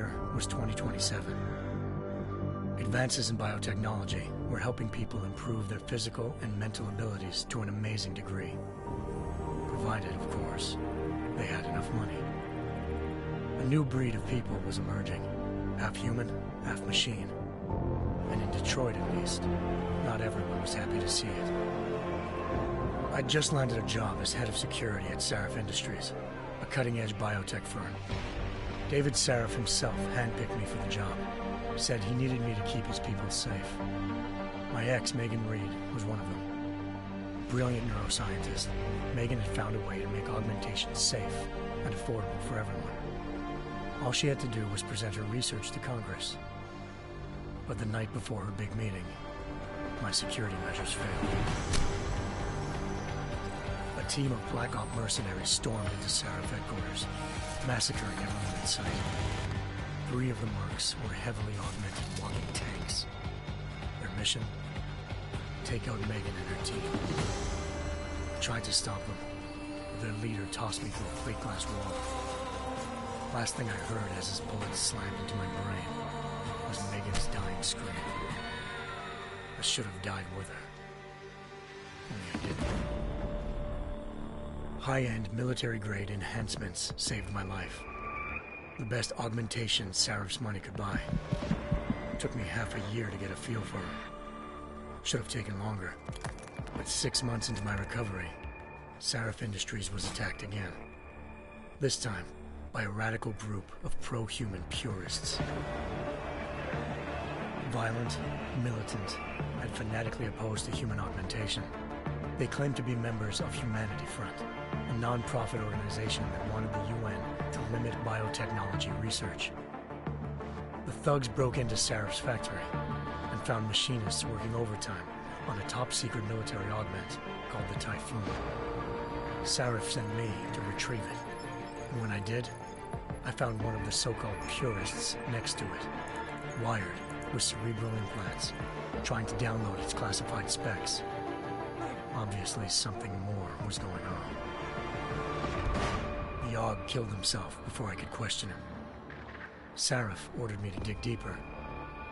year was 2027. Advances in biotechnology were helping people improve their physical and mental abilities to an amazing degree. Provided, of course, they had enough money. A new breed of people was emerging, half human, half machine. And in Detroit, at least, not everyone was happy to see it. I'd just landed a job as head of security at Sarif Industries, a cutting-edge biotech firm. David Sarif himself handpicked me for the job, said he needed me to keep his people safe. My ex, Megan Reed, was one of them. Brilliant neuroscientist, Megan had found a way to make augmentation safe and affordable for everyone. All she had to do was present her research to Congress. But the night before her big meeting, my security measures failed. A team of Black Op mercenaries stormed into Sarif headquarters, massacring everyone in sight. 3 of the mercs were heavily augmented walking tanks. Their mission? Take out Megan and her team. I tried to stop them, but their leader tossed me through a plate glass wall. Last thing I heard as his bullets slammed into my brain was Megan's dying scream. I should have died with her. Only I didn't. High-end military-grade enhancements saved my life. The best augmentation Sarif's money could buy. It took me half a year to get a feel for her. Should have taken longer. But 6 months into my recovery, Sarif Industries was attacked again. This time, by a radical group of pro-human purists. Violent, militant, and fanatically opposed to human augmentation. They claimed to be members of Humanity Front, a non-profit organization that wanted the UN to limit biotechnology research. The thugs broke into Sarif's factory and found machinists working overtime on a top-secret military augment called the Typhoon. Sarif sent me to retrieve it, and when I did, I found one of the so-called purists next to it, wired with cerebral implants, trying to download its classified specs. Obviously, something more was going on. The AUG killed himself before I could question him. Sarif ordered me to dig deeper,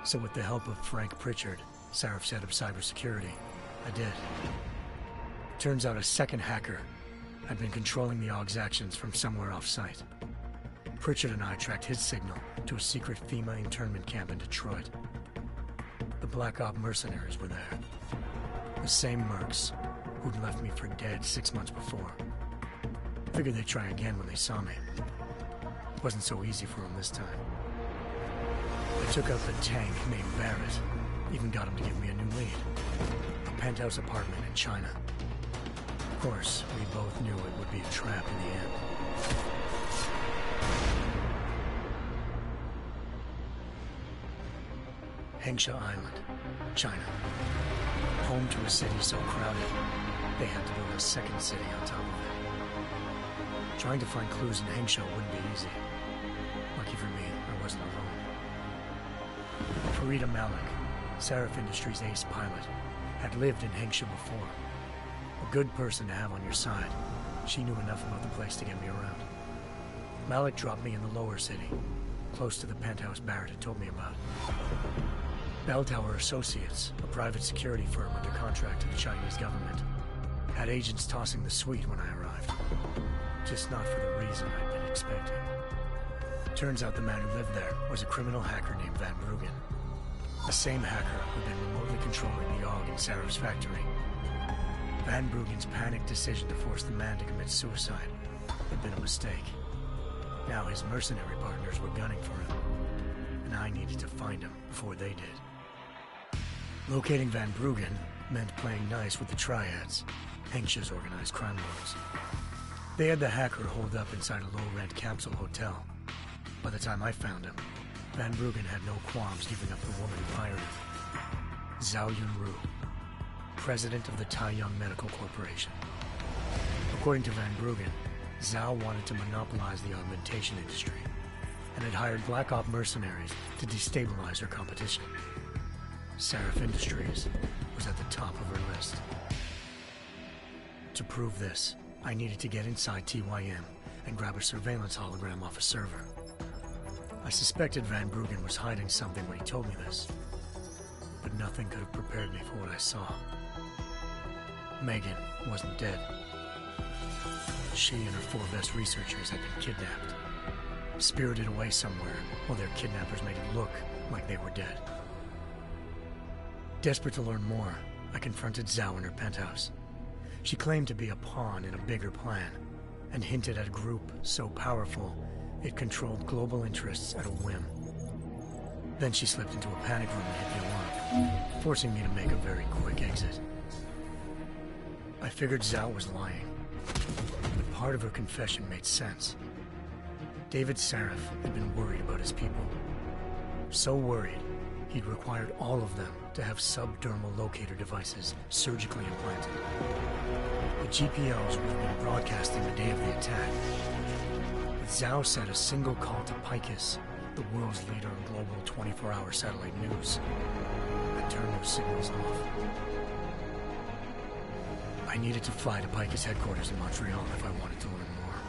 so with the help of Frank Pritchard, Sarif's head of cybersecurity, I did. Turns out a second hacker had been controlling the AUG's actions from somewhere off-site. Pritchard and I tracked his signal to a secret FEMA internment camp in Detroit. The Black Op mercenaries were there. The same mercs who'd left me for dead 6 months before. Figured they'd try again when they saw me. Wasn't so easy for them this time. I took out the tank named Barrett, even got him to give me a new lead. A penthouse apartment in China. Of course, we both knew it would be a trap in the end. Hengsha Island, China. Home to a city so crowded, they had to build a second city on top of it. Trying to find clues in Hengsha wouldn't be easy. Lucky for me, I wasn't alone. Farida Malik, Sarif Industries' ace pilot, had lived in Hengsha before. A good person to have on your side. She knew enough about the place to get me around. Malik dropped me in the lower city, close to the penthouse Barrett had told me about. Bell Tower Associates, a private security firm under contract to the Chinese government, had agents tossing the suite when I arrived. Just not for the reason I'd been expecting. Turns out the man who lived there was a criminal hacker named Van Bruggen. The same hacker who'd been remotely controlling the AUG in Sarif's factory. Van Bruggen's panicked decision to force the man to commit suicide had been a mistake. Now his mercenary partners were gunning for him, and I needed to find him before they did. Locating Van Bruggen meant playing nice with the Triads, Hengsha's organized crime lords. They had the hacker holed up inside a low-rent capsule hotel. By the time I found him, Van Bruggen had no qualms giving up the woman who hired him. Zhao Yunru, president of the Taiyang Medical Corporation. According to Van Bruggen, Zhao wanted to monopolize the augmentation industry and had hired Black Op mercenaries to destabilize her competition. Sarif Industries was at the top of her list. To prove this, I needed to get inside TYM and grab a surveillance hologram off a server. I suspected Van Bruggen was hiding something when he told me this, but nothing could have prepared me for what I saw. Megan wasn't dead. She and her 4 best researchers had been kidnapped, spirited away somewhere while their kidnappers made it look like they were dead. Desperate to learn more, I confronted Zhao in her penthouse. She claimed to be a pawn in a bigger plan, and hinted at a group so powerful it controlled global interests at a whim. Then she slipped into a panic room and hit the alarm, forcing me to make a very quick exit. I figured Zhao was lying, but part of her confession made sense. David Sarif had been worried about his people. So worried, he'd required all of them to have subdermal locator devices surgically implanted. The GPOs would have been broadcasting the day of the attack. But Zhao said a single call to Picus, the world's leader in global 24-hour satellite news, had turned those signals off. I needed to fly to Picus headquarters in Montreal if I wanted to learn more.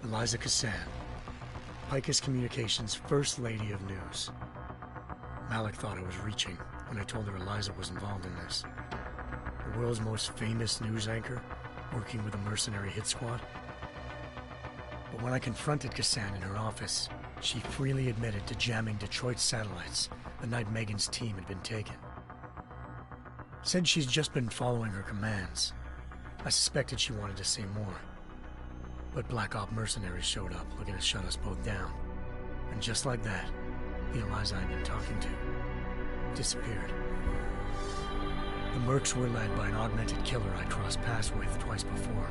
Eliza Cassan, Picus Communications' First Lady of News. Malik thought I was reaching when I told her Eliza was involved in this. The world's most famous news anchor, working with a mercenary hit squad. But when I confronted Cassan in her office, she freely admitted to jamming Detroit's satellites the night Megan's team had been taken. Said she's just been following her commands. I suspected she wanted to say more. But Black Op mercenaries showed up looking to shut us both down. And just like that, the Eliza I'd been talking to disappeared. The Mercs were led by an augmented killer I'd crossed paths with twice before.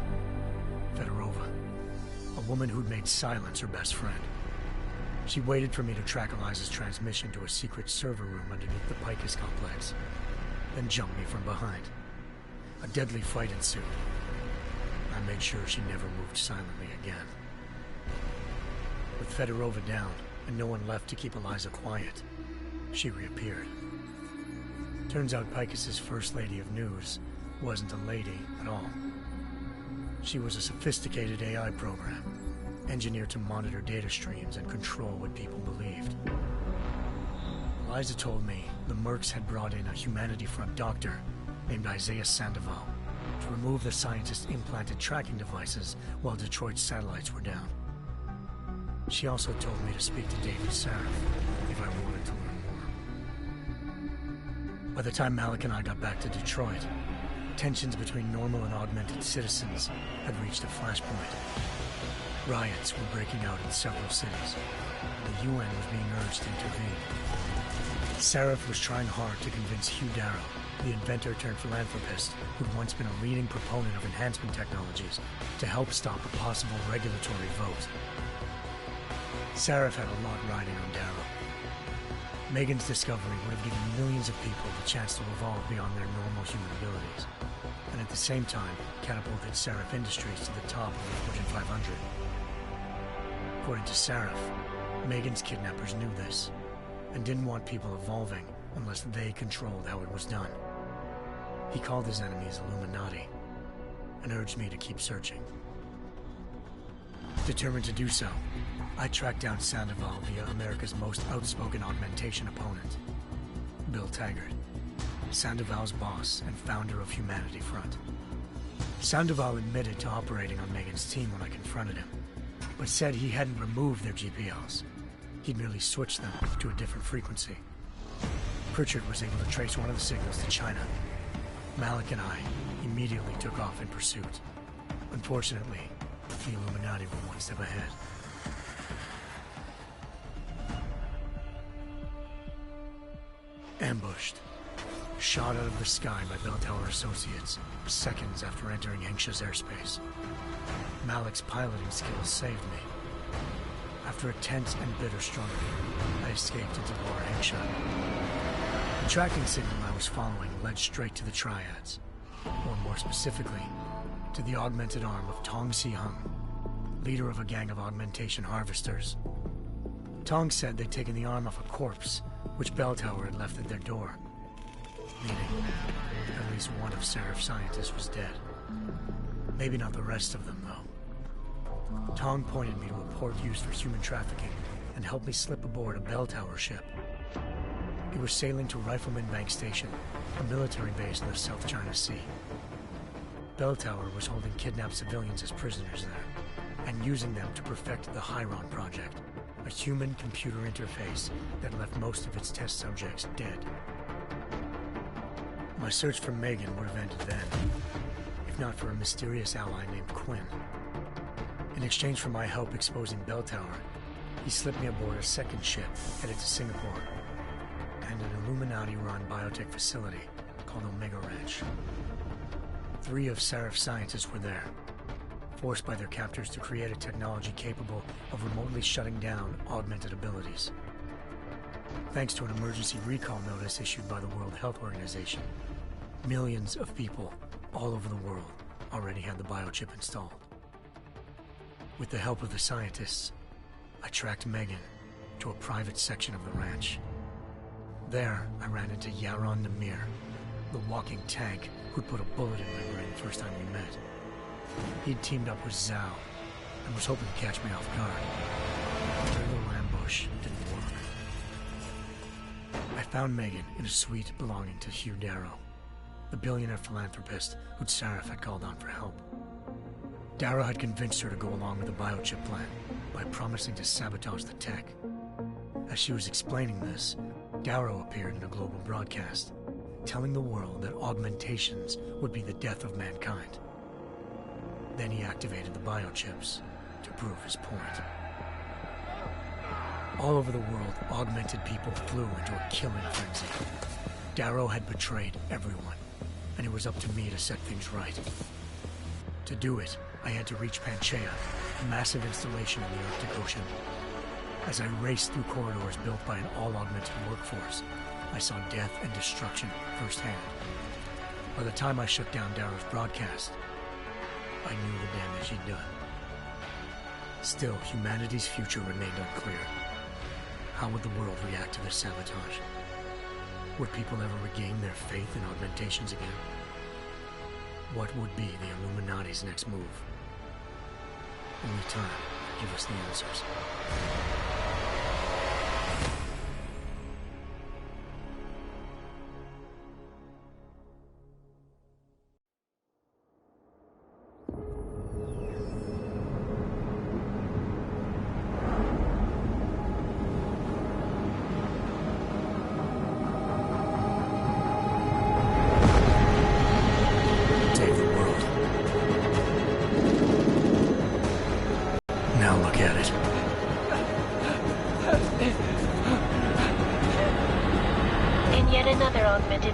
Fedorova, a woman who'd made silence her best friend. She waited for me to track Eliza's transmission to a secret server room underneath the Picus complex, then jumped me from behind. A deadly fight ensued. I made sure she never moved silently again. With Fedorova down, and no one left to keep Eliza quiet, she reappeared. Turns out Picus's First Lady of News wasn't a lady at all. She was a sophisticated AI program, engineered to monitor data streams and control what people believed. Eliza told me the Mercs had brought in a Humanity Front doctor named Isaiah Sandoval to remove the scientist's implanted tracking devices while Detroit's satellites were down. She also told me to speak to David Sarif if I wanted to learn more. By the time Malik and I got back to Detroit, tensions between normal and augmented citizens had reached a flashpoint. Riots were breaking out in several cities, and the UN was being urged to intervene. Sarif was trying hard to convince Hugh Darrow, the inventor-turned-philanthropist who'd once been a leading proponent of enhancement technologies, to help stop a possible regulatory vote. Sarif had a lot riding on Darrow. Megan's discovery would have given millions of people the chance to evolve beyond their normal human abilities, and at the same time catapulted Sarif Industries to the top of the Fortune 500. According to Sarif, Megan's kidnappers knew this, and didn't want people evolving unless they controlled how it was done. He called his enemies Illuminati, and urged me to keep searching. Determined to do so, I tracked down Sandoval via America's most outspoken augmentation opponent, Bill Taggart, Sandoval's boss and founder of Humanity Front. Sandoval admitted to operating on Megan's team when I confronted him, but said he hadn't removed their GPLs. He'd merely switched them to a different frequency. Pritchard was able to trace one of the signals to China. Malik and I immediately took off in pursuit. Unfortunately, the Illuminati were one step ahead. Ambushed. Shot out of the sky by Bell Tower Associates, seconds after entering Hengsha's airspace. Malik's piloting skills saved me. After a tense and bitter struggle, I escaped into Lower Hengsha. The tracking signal I was following led straight to the Triads, or more specifically, to the augmented arm of Tong Si-hung, leader of a gang of augmentation harvesters. Tong said they'd taken the arm off a corpse, which Bell Tower had left at their door, meaning at least one of Sarif's scientists was dead. Maybe not the rest of them, though. Tong pointed me to a port used for human trafficking and helped me slip aboard a bell tower ship. It was sailing to Rifleman Bank Station, a military base in the South China Sea. Bell Tower was holding kidnapped civilians as prisoners there, and using them to perfect the Hyron Project, a human-computer interface that left most of its test subjects dead. My search for Megan would have ended then, if not for a mysterious ally named Quinn. In exchange for my help exposing Bell Tower, he slipped me aboard a second ship headed to Singapore, and an Illuminati-run biotech facility called Omega Ranch. 3 of Seraph's scientists were there, forced by their captors to create a technology capable of remotely shutting down augmented abilities. Thanks to an emergency recall notice issued by the World Health Organization, millions of people all over the world already had the biochip installed. With the help of the scientists, I tracked Megan to a private section of the ranch. There, I ran into Yaron Namir, the walking tank who'd put a bullet in my brain the first time we met. He'd teamed up with Zhao and was hoping to catch me off guard. Their little ambush didn't work. I found Megan in a suite belonging to Hugh Darrow, the billionaire philanthropist who'd Seraph had called on for help. Darrow had convinced her to go along with the biochip plan by promising to sabotage the tech. As she was explaining this, Darrow appeared in a global broadcast, telling the world that augmentations would be the death of mankind. Then he activated the biochips to prove his point. All over the world, augmented people flew into a killing frenzy. Darrow had betrayed everyone, and it was up to me to set things right. To do it, I had to reach Panchaea, a massive installation in the Arctic Ocean. As I raced through corridors built by an all-augmented workforce, I saw death and destruction firsthand. By the time I shut down Darrow's broadcast, I knew the damage he'd done. Still, humanity's future remained unclear. How would the world react to this sabotage? Would people ever regain their faith in augmentations again? What would be the Illuminati's next move? Only time will give us the answers.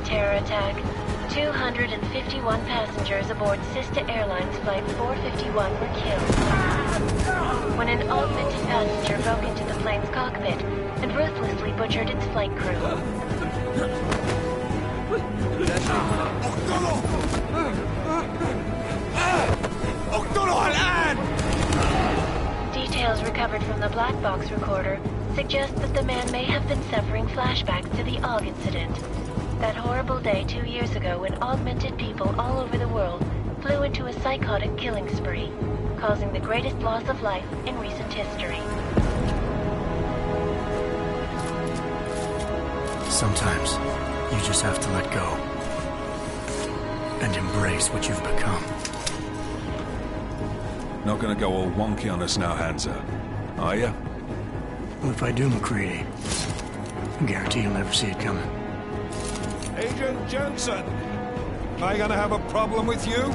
Terror attack. 251 passengers aboard Sister Airlines Flight 451 were killed when an augmented passenger broke into the plane's cockpit and ruthlessly butchered its flight crew. Details recovered from the black box recorder suggest that the man may have been suffering flashbacks to the AUG incident. That horrible day 2 years ago when augmented people all over the world flew into a psychotic killing spree, causing the greatest loss of life in recent history. Sometimes, you just have to let go and embrace what you've become. Not gonna go all wonky on us now, Hansa, are you? Well, if I do, McCready, I guarantee you'll never see it coming. Agent Jensen, am I gonna have a problem with you?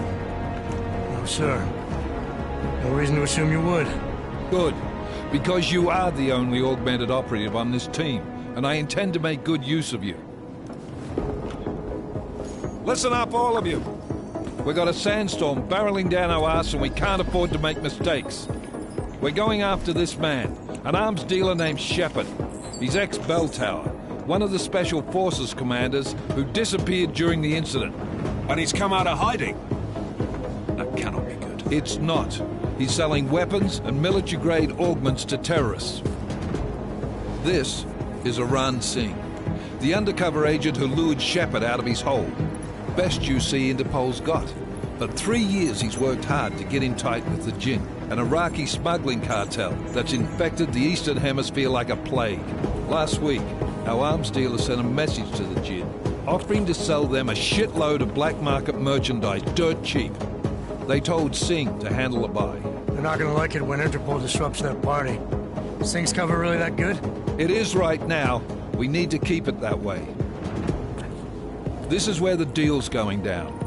No, sir. No reason to assume you would. Good, because you are the only augmented operative on this team, and I intend to make good use of you. Listen up, all of you. We've got a sandstorm barreling down our arse and we can't afford to make mistakes. We're going after this man, an arms dealer named Shepard. He's ex-Bell Tower, one of the Special Forces commanders who disappeared during the incident. And he's come out of hiding? That cannot be good. It's not. He's selling weapons and military-grade augments to terrorists. This is Aran Singh, the undercover agent who lured Shepard out of his hole. Best you see Interpol's got. For 3 years he's worked hard to get in tight with the Jinn, an Iraqi smuggling cartel that's infected the Eastern Hemisphere like a plague. Last week, our arms dealer sent a message to the Jinn, offering to sell them a shitload of black market merchandise dirt cheap. They told Singh to handle the buy. They're not gonna like it when Interpol disrupts their party. Singh's cover really that good? It is right now. We need to keep it that way. This is where the deal's going down.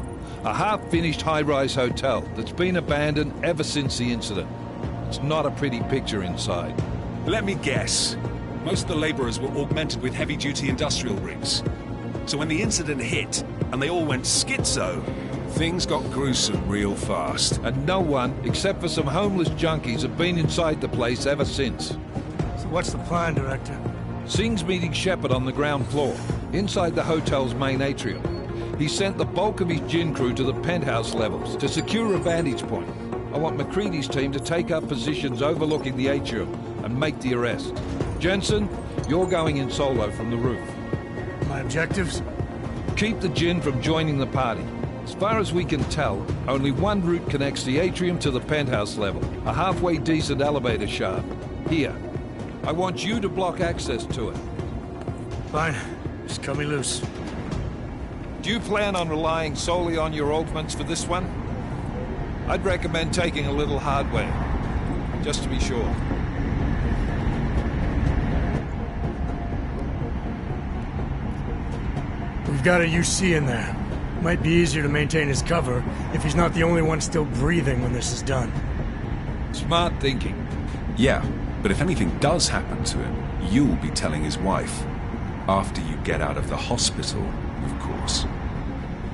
A half-finished high-rise hotel that's been abandoned ever since the incident. It's not a pretty picture inside. Let me guess. Most of the laborers were augmented with heavy-duty industrial rigs. So when the incident hit, and they all went schizo, things got gruesome real fast. And no one, except for some homeless junkies, have been inside the place ever since. So what's the plan, Director? Singh's meeting Shepard on the ground floor, inside the hotel's main atrium. He sent the bulk of his Jinn crew to the penthouse levels to secure a vantage point. I want McCready's team to take up positions overlooking the atrium and make the arrest. Jensen, you're going in solo from the roof. My objectives? Keep the Jinn from joining the party. As far as we can tell, only one route connects the atrium to the penthouse level, a halfway decent elevator shaft. Here. I want you to block access to it. Fine. Just cut me loose. Do you plan on relying solely on your augments for this one? I'd recommend taking a little hardware, just to be sure. We've got a UC in there. Might be easier to maintain his cover if he's not the only one still breathing when this is done. Smart thinking. Yeah, but if anything does happen to him, you'll be telling his wife. After you get out of the hospital, of course.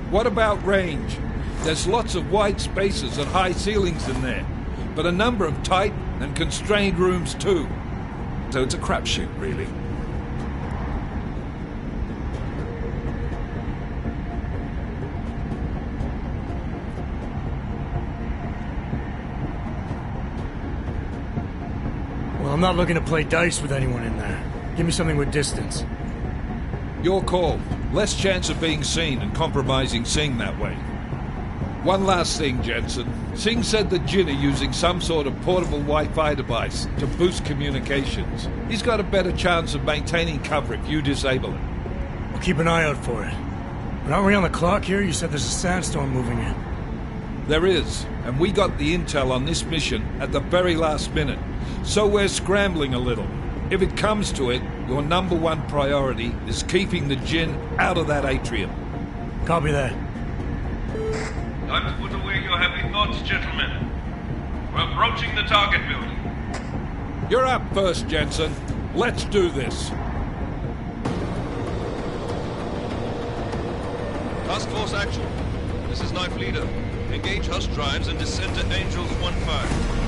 What about range? There's lots of wide spaces and high ceilings in there, but a number of tight and constrained rooms too. So it's a crapshoot, really. Well, I'm not looking to play dice with anyone in there. Give me something with distance. Your call. Less chance of being seen and compromising Singh that way. One last thing, Jensen. Singh said the Jinn are using some sort of portable Wi-Fi device to boost communications. He's got a better chance of maintaining cover if you disable it. We'll keep an eye out for it. But aren't we on the clock here? You said there's a sandstorm moving in. There is, and we got the intel on this mission at the very last minute. So we're scrambling a little. If it comes to it, your number one priority is keeping the Jinn out of that atrium. Copy that. Time to put away your heavy thoughts, gentlemen. We're approaching the target building. You're up first, Jensen. Let's do this. Task Force action. This is Knife Leader. Engage Hush drives and descend to Angels 1-5.